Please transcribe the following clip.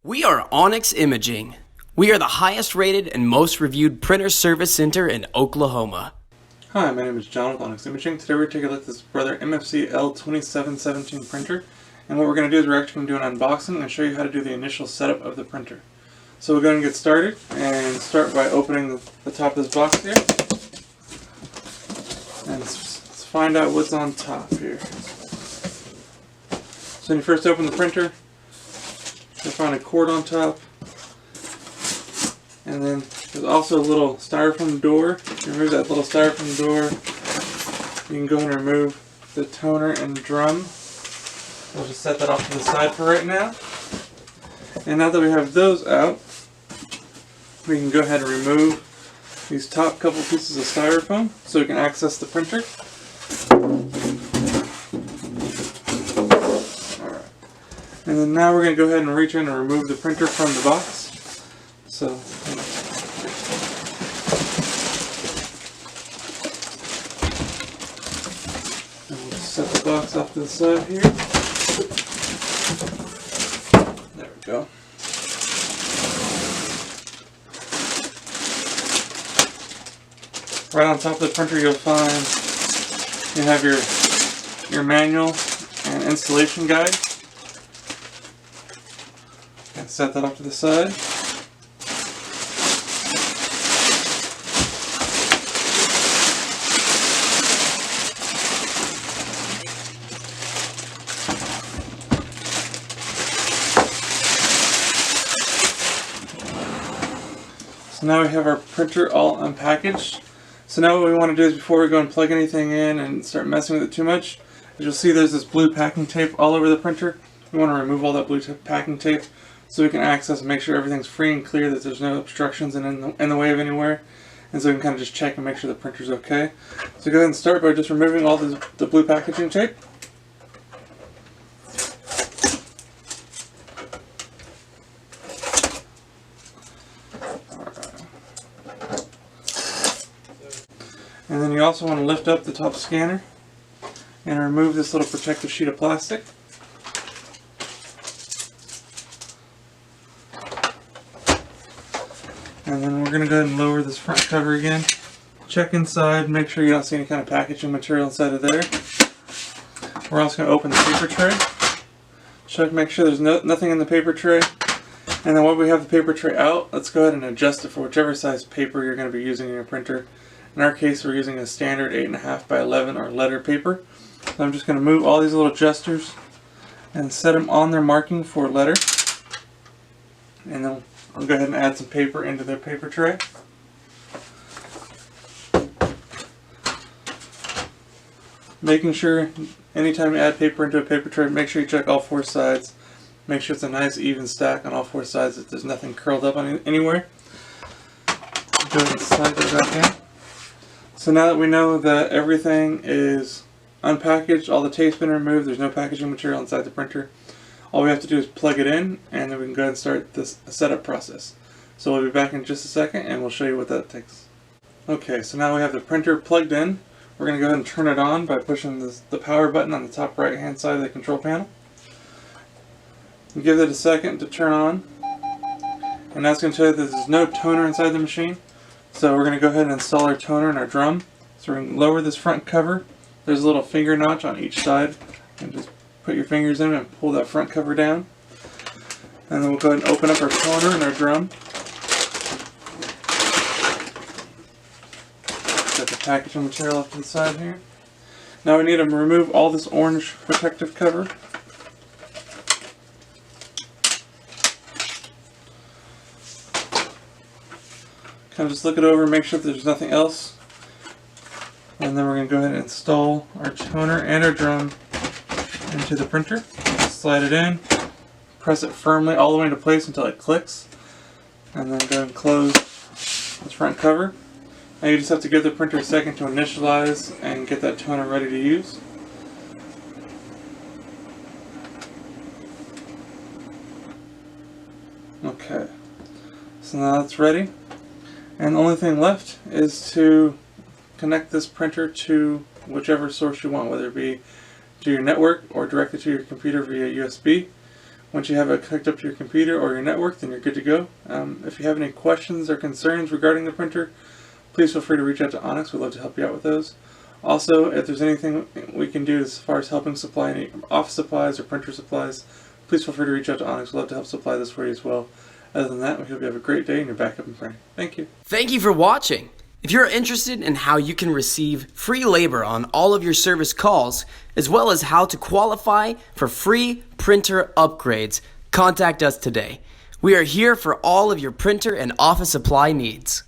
We are Onyx Imaging. We are the highest rated and most reviewed printer service center in Oklahoma. Hi, my name is John with Onyx Imaging. Today we're going to take a look at this Brother MFC L2717 printer. And what we're going to do is we're actually going to do an unboxing and show you how to do the initial setup of the printer. So we're going to get started and start by opening the top of this box here. And let's find out what's on top here. So when you first open the printer, you'll find a cord on top. And then there's also a little styrofoam door. Remove that little styrofoam door. You can go ahead and remove the toner and drum. We'll just set that off to the side for right now. And now that we have those out, we can go ahead and remove these top couple pieces of styrofoam so we can access the printer. Alright. And then now we're going to go ahead and reach in and remove the printer from the box. So, and we'll just set the box off to the side here. There we go. Right on top of the printer you'll find you have your manual and installation guide. And set that off to the side. So now we have our printer all unpackaged. So now what we want to do is, before we go and plug anything in and start messing with it too much, as you'll see there's this blue packing tape all over the printer. We want to remove all that blue packing tape so we can access and make sure everything's free and clear, that there's no obstructions in the way of anywhere. And so we can kind of just check and make sure the printer's okay. So go ahead and start by just removing all the blue packaging tape. And then you also want to lift up the top scanner and remove this little protective sheet of plastic. And then we're going to go ahead and lower this front cover again. Check inside, make sure you don't see any kind of packaging material inside of there. We're also going to open the paper tray. Check, make sure there's nothing in the paper tray. And then while we have the paper tray out, let's go ahead and adjust it for whichever size paper you're going to be using in your printer. In our case, we're using a standard 8.5 by 11 or letter paper. So I'm just going to move all these little adjusters and set them on their marking for letter. And then I'll go ahead and add some paper into their paper tray. Making sure anytime you add paper into a paper tray, make sure you check all four sides. Make sure it's a nice even stack on all four sides, that there's nothing curled up on anywhere. Go ahead and slide that back in. So now that we know that everything is unpackaged, all the tape's been removed, there's no packaging material inside the printer, all we have to do is plug it in, and then we can go ahead and start this setup process. So we'll be back in just a second and we'll show you what that takes. Okay, so now we have the printer plugged in. We're going to go ahead and turn it on by pushing the power button on the top right hand side of the control panel. Give it a second to turn on, and that's going to tell you that there's no toner inside the machine. So we're going to go ahead and install our toner and our drum. So we're going to lower this front cover. There's a little finger notch on each side. And just put your fingers in and pull that front cover down. And then we'll go ahead and open up our toner and our drum. Get the packaging material off to the side here. Now we need to remove all this orange protective cover. Kind of just look it over and make sure that there's nothing else. And then we're going to go ahead and install our toner and our drum into the printer. Slide it in, press it firmly all the way into place until it clicks, and then go ahead and close this front cover. Now you just have to give the printer a second to initialize and get that toner ready to use. Okay, so now it's ready. And the only thing left is to connect this printer to whichever source you want, whether it be to your network or directly to your computer via USB. Once you have it hooked up to your computer or your network, then you're good to go. If you have any questions or concerns regarding the printer, please feel free to reach out to Onyx. We'd love to help you out with those. Also, if there's anything we can do as far as helping supply any office supplies or printer supplies, please feel free to reach out to Onyx. We'd love to help supply this for you as well. Other than that, we hope you have a great day and you're back up and printing. Thank you. Thank you for watching. If you're interested in how you can receive free labor on all of your service calls, as well as how to qualify for free printer upgrades, contact us today. We are here for all of your printer and office supply needs.